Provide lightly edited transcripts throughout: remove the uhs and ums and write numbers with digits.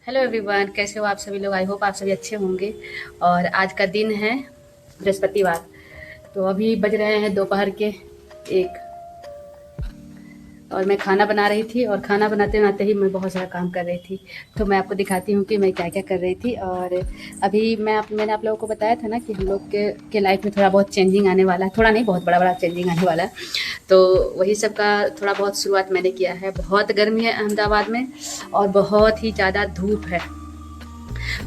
Hello everyone, कैसे हो आप सभी लोग। आई होप आप सभी अच्छे होंगे। और आज का दिन है बृहस्पतिवार। तो अभी बज रहे हैं दोपहर के 1 और मैं खाना बना रही थी और खाना बनाते बनाते ही मैं बहुत सारा काम कर रही थी। तो मैं आपको दिखाती हूँ कि मैं क्या क्या कर रही थी। और अभी मैंने आप लोगों को बताया था ना कि हम लोग के लाइफ में थोड़ा बहुत चेंजिंग आने वाला है। थोड़ा नहीं, बहुत बड़ा बड़ा चेंजिंग आने वाला है। तो वही सब का थोड़ा बहुत शुरुआत मैंने किया है। बहुत गर्मी है अहमदाबाद में और बहुत ही ज़्यादा धूप है।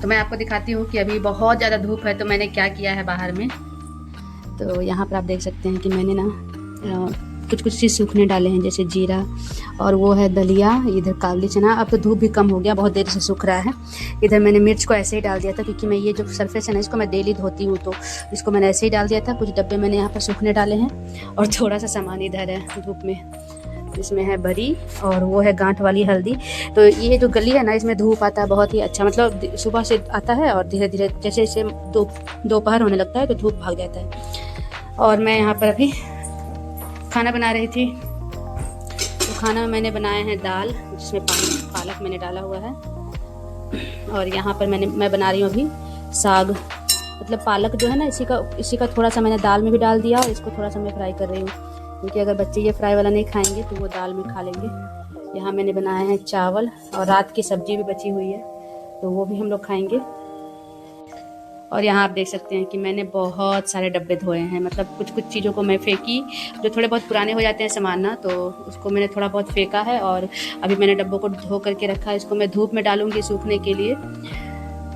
तो मैं आपको दिखाती हूँ कि अभी बहुत ज़्यादा धूप है तो मैंने क्या किया है बाहर में। तो यहाँ पर आप देख सकते हैं कि मैंने ना कुछ कुछ चीज़ सूखने डाले हैं, जैसे जीरा और वो है दलिया, इधर काबली चना। अब तो धूप भी कम हो गया, बहुत देर से सूख रहा है। इधर मैंने मिर्च को ऐसे ही डाल दिया था क्योंकि मैं ये जो सरफेस है ना इसको मैं डेली धोती हूँ, तो इसको मैंने ऐसे ही डाल दिया था। कुछ डब्बे मैंने यहाँ पर सूखने डाले हैं और थोड़ा सा सामान इधर है धूप में। इसमें है बड़ी और वो है गांठ वाली हल्दी। तो ये जो गली है ना इसमें धूप आता है बहुत ही अच्छा, मतलब सुबह से आता है और धीरे धीरे जैसे जैसे दोपहर होने लगता है तो धूप भाग जाता है। और मैं यहाँ पर अभी खाना बना रही थी। तो खाना में मैंने बनाया है दाल, जिसमें पालक मैंने डाला हुआ है। और यहाँ पर मैं बना रही हूँ अभी साग, मतलब पालक जो है ना इसी का थोड़ा सा मैंने दाल में भी डाल दिया और इसको थोड़ा सा मैं फ्राई कर रही हूँ, क्योंकि अगर बच्चे ये फ्राई वाला नहीं खाएंगे तो वो दाल में खा लेंगे। यहाँ मैंने बनाया है चावल और रात की सब्जी भी बची हुई है तो वो भी हम लोग खाएंगे। और यहाँ आप देख सकते हैं कि मैंने बहुत सारे डब्बे धोए हैं, मतलब कुछ कुछ चीज़ों को मैं फेंकी, जो थोड़े बहुत पुराने हो जाते हैं सामान ना, तो उसको मैंने थोड़ा बहुत फेंका है। और अभी मैंने डब्बों को धो करके रखा है, इसको मैं धूप में डालूंगी सूखने के लिए।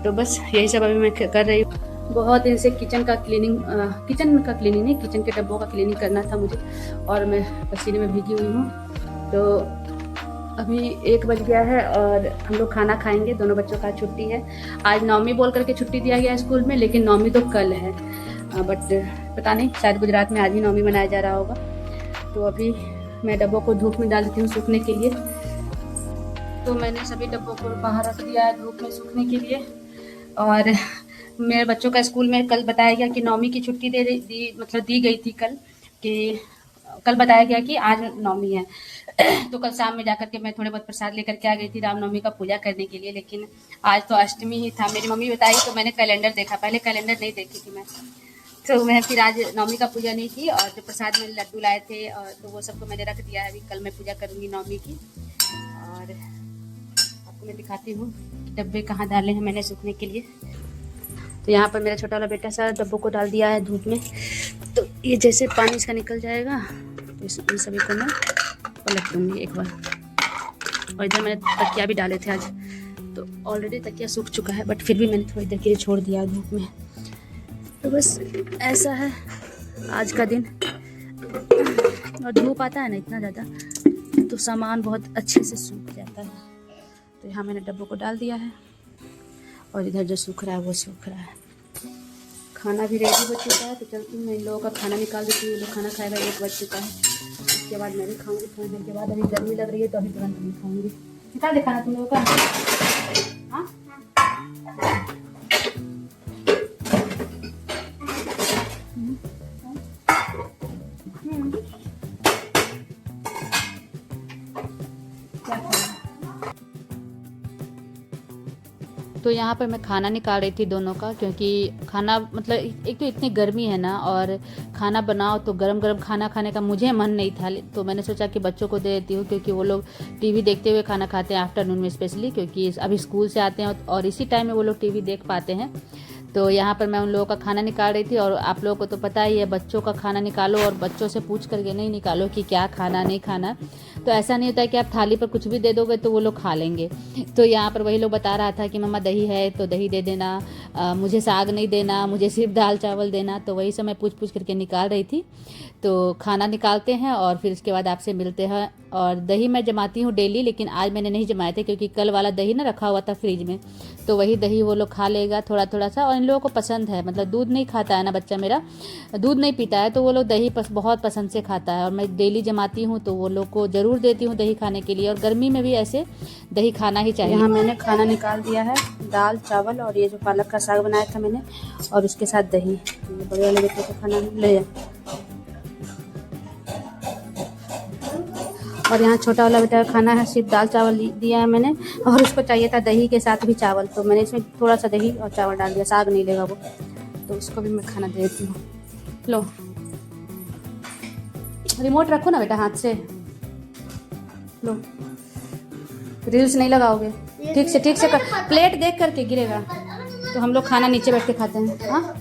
तो बस यही सब अभी मैं कर रही हूँ। बहुत दिन से किचन का क्लीनिंग नहीं, किचन के डब्बों का क्लीनिंग करना था मुझे और मैं पसीने में भीगी हुई हूँ। तो अभी 1 बज गया है और हम लोग खाना खाएंगे। दोनों बच्चों का छुट्टी है। आज नवमी बोल करके छुट्टी दिया गया है स्कूल में, लेकिन नवमी तो कल है। बट पता नहीं, शायद गुजरात में आज ही नवमी मनाया जा रहा होगा। तो अभी मैं डब्बों को धूप में डाल देती हूँ सूखने के लिए। तो मैंने सभी डब्बों को बाहर रख दिया है धूप में सूखने के लिए। और मेरे बच्चों का स्कूल में कल बताया गया कि नवमी की छुट्टी दी गई थी कल, कि कल बताया गया कि आज नवमी है। तो कल शाम में जाकर के मैं थोड़े बहुत प्रसाद लेकर के आ गई थी रामनवमी का पूजा करने के लिए, लेकिन आज तो अष्टमी ही था। मेरी मम्मी बताई तो मैंने कैलेंडर देखा, पहले कैलेंडर नहीं देखी थी मैं। तो मैं फिर आज नवमी का पूजा नहीं की और जो प्रसाद में लड्डू लाए थे और तो वो सबको मैंने रख दिया है। अभी कल मैं पूजा करूँगी नवमी की। और आपको मैं दिखाती हूँ डब्बे कहाँ डाले हैं मैंने सूखने के लिए। तो यहाँ पर मेरा छोटा वाला बेटा सारा डब्बों को डाल दिया है धूप में। तो ये जैसे पानी इसका निकल जाएगा तो इन सभी को मैं पलट दूँगी एक बार। और इधर मैंने तकिया भी डाले थे आज, तो ऑलरेडी तकिया सूख चुका है, बट फिर भी मैंने थोड़ी देर के लिए छोड़ दिया धूप में। तो बस ऐसा है आज का दिन। और धूप आता है ना इतना ज़्यादा तो सामान बहुत अच्छे से सूख जाता है। तो यहाँ मैंने डब्बों को डाल दिया है और इधर जो सूख रहा है वो सूख रहा है। खाना भी रेडी हो चुका है, तो चलती हूँ मैं इन लोगों का खाना निकाल देती हूँ। ये लोग खाना खाएगा, 1 बज चुका है। उसके बाद मैं भी खाऊंगी थोड़ी देर के बाद। अभी गर्मी लग रही है तो अभी तुरंत नहीं खाऊंगी। निकाल दे खाना तुम लोगों का। हाँ तो यहाँ पर मैं खाना निकाल रही थी दोनों का, क्योंकि खाना मतलब एक तो इतनी गर्मी है ना, और खाना बनाओ तो गरम गरम खाना खाने का मुझे मन नहीं था। तो मैंने सोचा कि बच्चों को दे देती हूँ, क्योंकि वो लोग टीवी देखते हुए खाना खाते हैं आफ्टरनून में स्पेशली, क्योंकि अभी स्कूल से आते हैं और इसी टाइम में वो लोग टीवी देख पाते हैं। तो यहाँ पर मैं उन लोगों का खाना निकाल रही थी। और आप लोगों को तो पता ही है, बच्चों का खाना निकालो और बच्चों से पूछ करके नहीं निकालो कि क्या खाना नहीं खाना। तो ऐसा नहीं होता है कि आप थाली पर कुछ भी दे दोगे तो वो लोग खा लेंगे। तो यहाँ पर वही लोग बता रहा था कि मम्मा दही है तो दही दे देना, मुझे साग नहीं देना, मुझे सिर्फ दाल चावल देना। तो वही सब मैं पूछ पूछ करके निकाल रही थी। तो खाना निकालते हैं और फिर उसके बाद आपसे मिलते हैं। और दही मैं जमाती हूँ डेली, लेकिन आज मैंने नहीं जमाए थे क्योंकि कल वाला दही ना रखा हुआ था फ्रिज में। तो वही दही वो लोग खा लेगा थोड़ा थोड़ा सा। और इन लोगों को पसंद है, मतलब दूध नहीं खाता है ना बच्चा मेरा, दूध नहीं पीता है, तो वो लोग दही बहुत पसंद से खाता है। और मैं डेली जमाती हूँ तो वो लोग को ज़रूर देती हूँ दही खाने के लिए। और गर्मी में भी ऐसे दही खाना ही चाहिए। यहाँ मैंने खाना निकाल दिया है, दाल चावल और ये जो पालक का साग बनाया था मैंने, और उसके साथ दही। बड़े वाले बेटे को खाना ले। और यहाँ छोटा वाला बेटा का खाना है, सिर्फ दाल चावल दिया है मैंने, और उसको चाहिए था दही के साथ भी चावल, तो मैंने इसमें थोड़ा सा दही और चावल डाल दिया, साग नहीं लेगा वो, तो उसको भी मैं खाना दे देती हूँ। लो रिमोट रखो ना बेटा हाथ से, लो रील्स नहीं लगाओगे, ठीक से कर, प्लेट देख करके गिरेगा। तो हम लोग खाना नीचे बैठ के खाते हैं। हाँ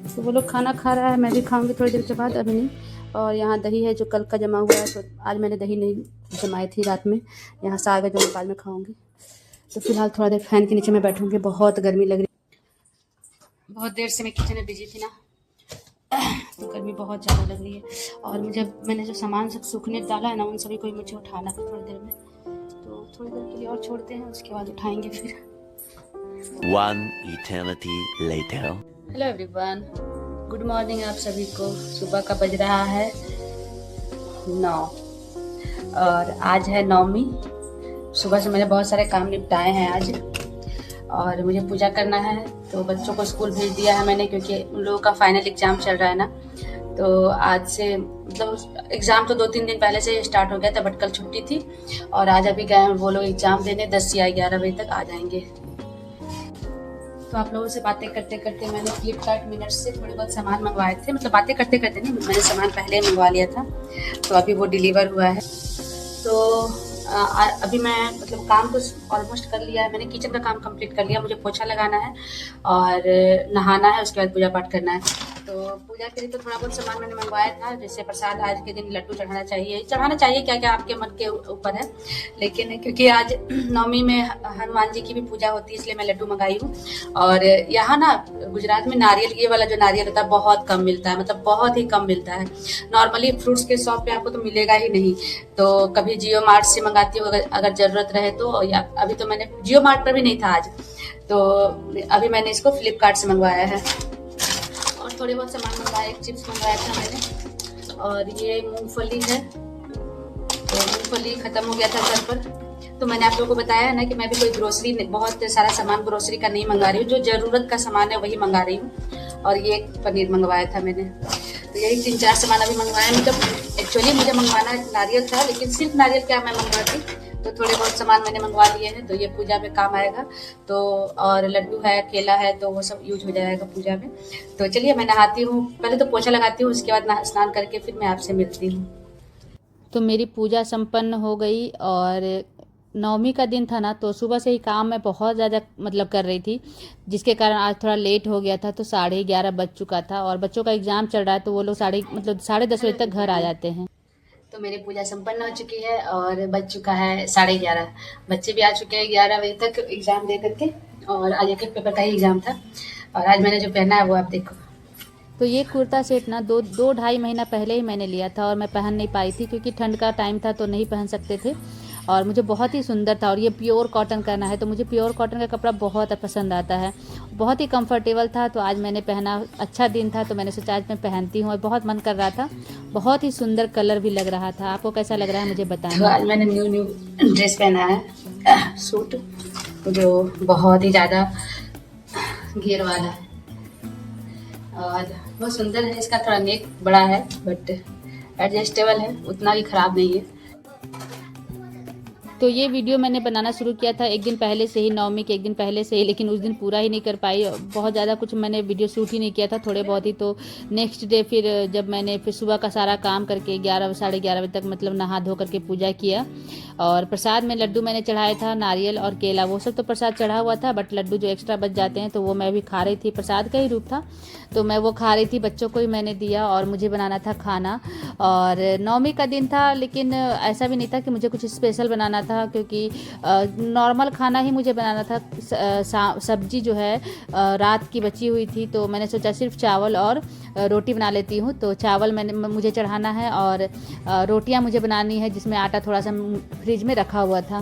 तो वो लोग खाना खा रहा है, मैं भी खाऊंगी थोड़ी देर के बाद, अभी नहीं। और यहाँ दही है जो कल का जमा हुआ है, तो आज मैंने दही नहीं जमाई थी रात में। यहाँ साग है जो मैं बाद में खाऊंगी। तो फिलहाल थोड़ा देर फैन के नीचे मैं बैठूंगी, बहुत गर्मी लग रही, बहुत देर से मैं किचन में बिजी थी ना, तो गर्मी बहुत ज़्यादा लग रही है। और मैंने जो सामान सब सूखने डाला है ना, उन सभी को मुझे उठाना है थोड़ी देर में, तो थोड़ी देर के लिए और छोड़ते हैं, उसके बाद उठाएंगे फिर। One eternity later. Hello everyone, good morning आप सभी को। सुबह का बज रहा है 9 और आज है नवमी। सुबह से मैंने बहुत सारे काम निपटाए हैं आज, और मुझे पूजा करना है, तो बच्चों को स्कूल भेज दिया है मैंने, क्योंकि उन लोगों का फाइनल एग्जाम चल रहा है ना। तो आज से मतलब एग्ज़ाम तो 2-3 दिन पहले से स्टार्ट हो गया था, बट कल छुट्टी थी, और आज अभी गए वो लोग एग्ज़ाम देने, 10 या 11 बजे तक आ जाएंगे। तो आप लोगों से बातें करते करते मैंने फ्लिपकार्ट मिनट से थोड़े बहुत सामान मंगवाए थे, मतलब बातें करते करते नहीं, मैंने सामान पहले मंगवा लिया था, तो अभी वो डिलीवर हुआ है। तो अभी मैं मतलब काम तो ऑलमोस्ट कर लिया है मैंने, किचन का काम कंप्लीट कर लिया, मुझे पोछा लगाना है और नहाना है, उसके बाद पूजा पाठ करना है। तो पूजा के लिए तो थोड़ा बहुत सामान मैंने मंगवाया था, जैसे प्रसाद आज के दिन लड्डू चढ़ाना चाहिए क्या क्या आपके मन के ऊपर है, लेकिन क्योंकि आज नवमी में हनुमान जी की भी पूजा होती है, इसलिए मैं लड्डू मंगाई हूँ। और यहाँ ना गुजरात में नारियल, ये वाला जो नारियल होता है बहुत कम मिलता है, मतलब बहुत ही कम मिलता है। नॉर्मली फ्रूट्स के शॉप पे आपको तो मिलेगा ही नहीं, तो कभी जियो मार्ट से मंगाती हूँ अगर जरूरत रहे तो, या अभी तो मैंने जियो मार्ट पर भी नहीं था आज, तो अभी मैंने इसको फ्लिपकार्ट से मंगवाया है। और थोड़े बहुत सामान मंगवाए, चिप्स मंगवाया था मैंने, और ये मूंगफली है, तो मूंगफली खत्म हो गया था घर पर। तो मैंने आप लोगों को बताया है ना कि मैं भी कोई ग्रोसरी, बहुत सारा सामान ग्रोसरी का नहीं मंगा रही हूँ, जो जरूरत का सामान है वही मंगा रही हूँ। और ये पनीर मंगवाया था मैंने, तो यही 3-4 सामान अभी मंगवाया। मतलब एक्चुअली मुझे मंगवाना नारियल था, लेकिन सिर्फ नारियल क्या मैं मंगवाती, तो थोड़े बहुत सामान मैंने मंगवा लिए हैं, तो ये पूजा में काम आएगा। तो और लड्डू है, केला है, तो वो सब यूज हो जाएगा पूजा में। तो चलिए मैं नहाती हूँ, पहले तो पोछा लगाती हूँ, उसके बाद स्नान करके फिर मैं आपसे मिलती हूँ। तो मेरी पूजा संपन्न हो गई, और नवमी का दिन था ना, तो सुबह से ही काम मैं बहुत ज़्यादा मतलब कर रही थी, जिसके कारण आज थोड़ा लेट हो गया था, तो 11:30 बज चुका था। और बच्चों का एग्ज़ाम चल रहा है, तो वो लोग 10:30 बजे तक घर आ जाते हैं। तो मेरी पूजा संपन्न हो चुकी है और बज चुका है 11:30। बच्चे भी आ चुके हैं 11 बजे तक एग्ज़ाम दे करके, और आज एक पेपर का ही एग्ज़ाम था। और आज मैंने जो पहना है वो आप देखो। तो ये कुर्ता सेट ना 2-2.5 महीना पहले ही मैंने लिया था, और मैं पहन नहीं पाई थी क्योंकि ठंड का टाइम था, तो नहीं पहन सकते थे, और मुझे बहुत ही सुंदर था। और ये प्योर कॉटन करना है, तो मुझे प्योर कॉटन का कपड़ा बहुत पसंद आता है, बहुत ही कंफर्टेबल था। तो आज मैंने पहना, अच्छा दिन था, तो मैंने सोचा आज मैं पहनती हूँ, और बहुत मन कर रहा था, बहुत ही सुंदर कलर भी लग रहा था। आपको कैसा लग रहा है मुझे बताएं। तो आज मैंने न्यू ड्रेस पहना है, सूट, जो बहुत ही ज़्यादा घेर वाला है और बहुत सुंदर है। इसका थोड़ा नेक बड़ा है, बट एडजस्टेबल है, उतना भी ख़राब नहीं है। तो ये वीडियो मैंने बनाना शुरू किया था एक दिन पहले से ही, नवमी के एक दिन पहले से ही, लेकिन उस दिन पूरा ही नहीं कर पाई, बहुत ज़्यादा कुछ मैंने वीडियो शूट ही नहीं किया था, थोड़े बहुत ही। तो नेक्स्ट डे फिर जब मैंने फिर सुबह का सारा काम करके 11-11:30 बजे तक मतलब नहा धो करके पूजा किया, और प्रसाद में लड्डू मैंने चढ़ाया था, नारियल और केला, वो सब तो प्रसाद चढ़ा हुआ था, बट लड्डू जो एक्स्ट्रा बच जाते हैं तो वो मैं भी खा रही थी, प्रसाद का ही रूप था, तो मैं वो खा रही थी, बच्चों को ही मैंने दिया, और मुझे बनाना था खाना। और नवमी का दिन था, लेकिन ऐसा भी नहीं था कि मुझे कुछ स्पेशल बनाना था, क्योंकि नॉर्मल खाना ही मुझे बनाना था। सब्जी जो है रात की बची हुई थी, तो मैंने सोचा सिर्फ चावल और रोटी बना लेती हूँ। तो चावल मुझे चढ़ाना है, और रोटियाँ मुझे बनानी है, जिसमें आटा थोड़ा सा फ्रिज में रखा हुआ था।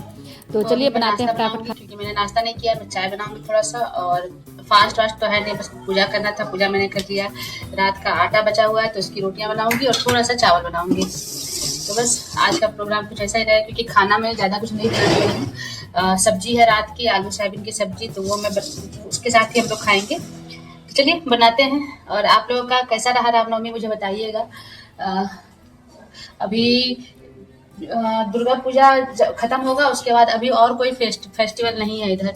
तो चलिए बनाते हैं फटाफट, क्योंकि मैंने नाश्ता नहीं किया, मैं चाय बनाऊंगी थोड़ा सा, और फास्ट तो है नहीं, बस पूजा करना था, पूजा मैंने कर लिया। रात का आटा बचा हुआ है, तो उसकी रोटियां बनाऊंगी और थोड़ा सा चावल बनाऊंगी। तो बस आज का प्रोग्राम कुछ ऐसा ही रहेगा, क्योंकि खाना में ज़्यादा कुछ नहीं बना रही हूँ। सब्जी है रात की, आलू सोयाबीन की सब्जी, तो वो मैं उसके साथ ही हम लोग खाएंगे। चलिए बनाते हैं। और आप लोगों का कैसा रहा रामनवमी मुझे बताइएगा। अभी दुर्गा पूजा खत्म होगा, उसके बाद अभी और कोई फेस्टिवल नहीं है इधर।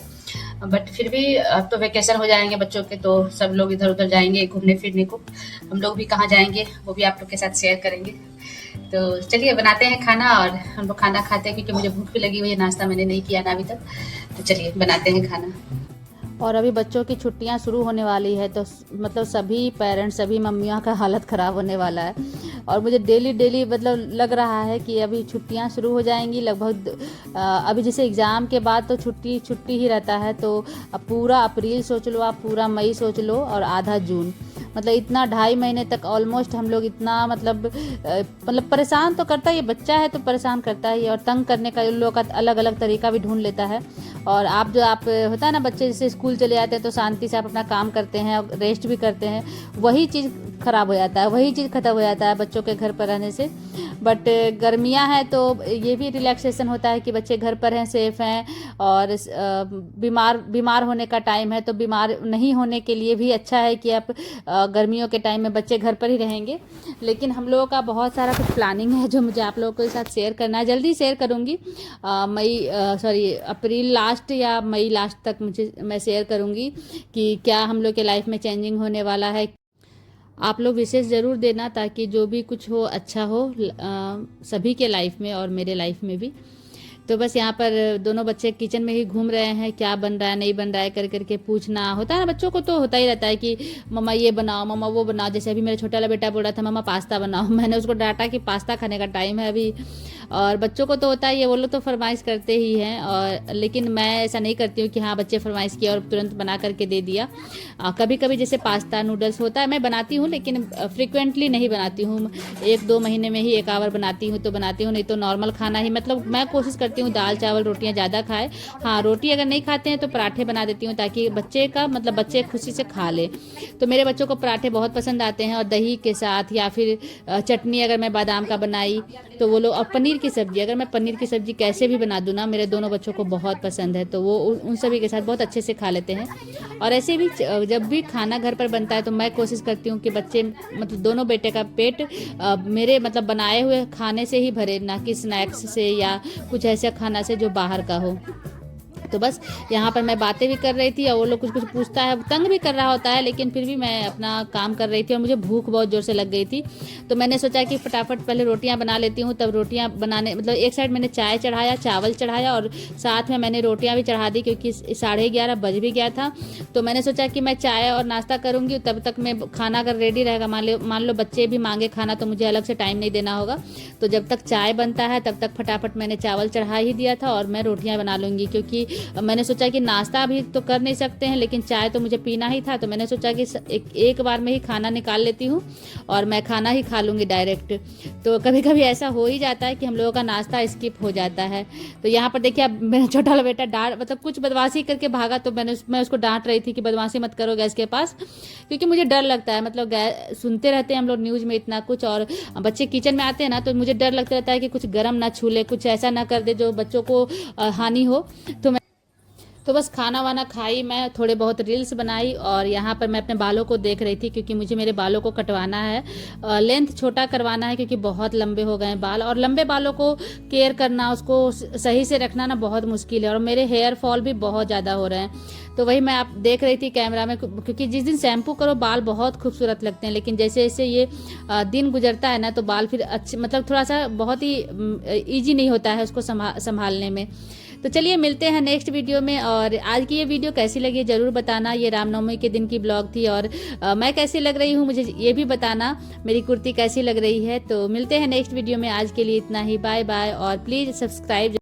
बट फिर भी अब तो वेकेशन हो जाएंगे बच्चों के, तो सब लोग इधर उधर जाएंगे घूमने फिरने को। हम लोग भी कहाँ जाएंगे वो भी आप लोग के साथ शेयर करेंगे। तो चलिए बनाते हैं खाना, और हम लोग खाना खाते हैं क्योंकि मुझे भूख भी लगी हुई है। नाश्ता मैंने नहीं किया ना अभी तक। तो चलिए बनाते हैं खाना। और अभी बच्चों की छुट्टियां शुरू होने वाली है, तो मतलब सभी पेरेंट्स, सभी मम्मियों का हालत ख़राब होने वाला है। और मुझे डेली मतलब लग रहा है कि अभी छुट्टियां शुरू हो जाएंगी लगभग। अभी जैसे एग्ज़ाम के बाद तो छुट्टी ही रहता है, तो अब पूरा अप्रैल सोच लो आप, पूरा मई सोच लो, और आधा जून, मतलब इतना 2.5 महीने तक ऑलमोस्ट हम लोग इतना मतलब परेशान तो करता है। ये बच्चा है तो परेशान करता है, और तंग करने का इन लोगों का अलग अलग तरीका भी ढूंढ लेता है। और आप होता है ना, बच्चे जैसे स्कूल चले जाते हैं तो शांति से आप अपना काम करते हैं और रेस्ट भी करते हैं, वही चीज़ ख़राब हो जाता है, वही चीज़ ख़त्म हो जाता है बच्चों के घर पर रहने से। बट गर्मियां हैं तो ये भी रिलैक्सेशन होता है कि बच्चे घर पर हैं, सेफ़ हैं। और बीमार होने का टाइम है, तो बीमार नहीं होने के लिए भी अच्छा है कि आप गर्मियों के टाइम में बच्चे घर पर ही रहेंगे। लेकिन हम लोगों का बहुत सारा कुछ प्लानिंग है जो मुझे आप लोगों के साथ शेयर करना है। जल्दी शेयर करूँगी, अप्रैल लास्ट या मई लास्ट तक मैं शेयर करूँगी कि क्या हम लोग के लाइफ में चेंजिंग होने वाला है। आप लोग विशेष ज़रूर देना, ताकि जो भी कुछ हो अच्छा हो सभी के लाइफ में और मेरे लाइफ में भी। तो बस यहाँ पर दोनों बच्चे किचन में ही घूम रहे हैं, क्या बन रहा है नहीं बन रहा है करके पूछना होता है ना, बच्चों को तो होता ही रहता है कि मम्मा ये बनाओ, मम्मा वो बनाओ। जैसे अभी मेरा छोटा वाला बेटा बोल रहा था मम्मा पास्ता बनाओ, मैंने उसको डांटा कि पास्ता खाने का टाइम है अभी। और बच्चों को तो होता है, ये वो लोग तो फरमाइश करते ही हैं। और लेकिन मैं ऐसा नहीं करती हूँ कि हाँ बच्चे फरमाइश किया और तुरंत बना करके दे दिया। कभी कभी जैसे पास्ता नूडल्स होता है मैं बनाती हूँ, लेकिन फ्रिक्वेंटली नहीं बनाती हूँ। 1-2 महीने में ही एक आवर बनाती हूँ तो बनाती हूँ, नहीं तो नॉर्मल खाना ही, मतलब मैं कोशिश करती हूँ दाल चावल रोटियाँ ज़्यादा खाए। हाँ, रोटी अगर नहीं खाते हैं तो पराठे बना देती हूँ, ताकि बच्चे खुशी से खा ले। तो मेरे बच्चों को पराठे बहुत पसंद आते हैं, और दही के साथ, या फिर चटनी अगर मैं बादाम का बनाई तो वो लोग। और पनीर की सब्ज़ी, अगर मैं पनीर की सब्ज़ी कैसे भी बना दूँ ना, मेरे दोनों बच्चों को बहुत पसंद है, तो वो उन सभी के साथ बहुत अच्छे से खा लेते हैं। और ऐसे भी जब भी खाना घर पर बनता है तो मैं कोशिश करती हूँ कि बच्चे, मतलब दोनों बेटे का पेट मेरे मतलब बनाए हुए खाने से ही भरे, ना कि स्नैक्स से या कुछ ऐसा खाना से जो बाहर का हो। तो बस यहाँ पर मैं बातें भी कर रही थी, और वो लोग कुछ कुछ पूछता है, तंग भी कर रहा होता है, लेकिन फिर भी मैं अपना काम कर रही थी और मुझे भूख बहुत ज़ोर से लग गई थी। तो मैंने सोचा कि फटाफट पहले रोटियाँ बना लेती हूँ। तब रोटियाँ बनाने, मतलब एक साइड मैंने चाय चढ़ाया, चावल चढ़ाया, और साथ में मैंने रोटियाँ भी चढ़ा दी, क्योंकि 11:30 बज भी गया था। तो मैंने सोचा कि मैं चाय और नाश्ता करूँगी, तब तक मैं खाना अगर रेडी रहेगा, मान लो बच्चे भी मांगे खाना, तो मुझे अलग से टाइम नहीं देना होगा। तो जब तक चाय बनता है तब तक फटाफट मैंने चावल चढ़ा ही दिया था, और मैं रोटियाँ बना लूँगी, क्योंकि मैंने सोचा कि नाश्ता अभी तो कर नहीं सकते हैं, लेकिन चाय तो मुझे पीना ही था। तो मैंने सोचा कि एक बार में ही खाना निकाल लेती हूँ और मैं खाना ही खा लूँगी डायरेक्ट। तो कभी कभी ऐसा हो ही जाता है कि हम लोगों का नाश्ता स्किप हो जाता है। तो यहाँ पर देखिए, अब मेरा छोटा वाला बेटा मतलब कुछ बदमाशी करके भागा, तो मैं उसको डांट रही थी कि बदमाशी मत करो गैस के पास, क्योंकि मुझे डर लगता है। मतलब सुनते रहते हैं हम लोग न्यूज़ में इतना कुछ, और बच्चे किचन में आते हैं ना, तो मुझे डर लगता रहता है कि कुछ गर्म ना छू ले, कुछ ऐसा ना कर दे जो बच्चों को हानि हो। तो बस खाना वाना खाई, मैं थोड़े बहुत रील्स बनाई, और यहाँ पर मैं अपने बालों को देख रही थी, क्योंकि मुझे मेरे बालों को कटवाना है। लेंथ छोटा करवाना है, क्योंकि बहुत लंबे हो गए हैं बाल, और लंबे बालों को केयर करना, उसको सही से रखना ना बहुत मुश्किल है, और मेरे हेयर फॉल भी बहुत ज़्यादा हो रहे हैं। तो वही मैं आप देख रही थी कैमरा में, क्योंकि जिस दिन शैम्पू करो बाल बहुत खूबसूरत लगते हैं, लेकिन जैसे जैसे ये दिन गुजरता है ना, तो बाल फिर अच्छे, मतलब थोड़ा सा बहुत ही ईजी नहीं होता है उसको संभालने में। तो चलिए मिलते हैं नेक्स्ट वीडियो में। और आज की ये वीडियो कैसी लगी ज़रूर बताना। ये रामनवमी के दिन की ब्लॉग थी, और मैं कैसी लग रही हूँ मुझे ये भी बताना, मेरी कुर्ती कैसी लग रही है। तो मिलते हैं नेक्स्ट वीडियो में, आज के लिए इतना ही, बाय बाय। और प्लीज़ सब्सक्राइब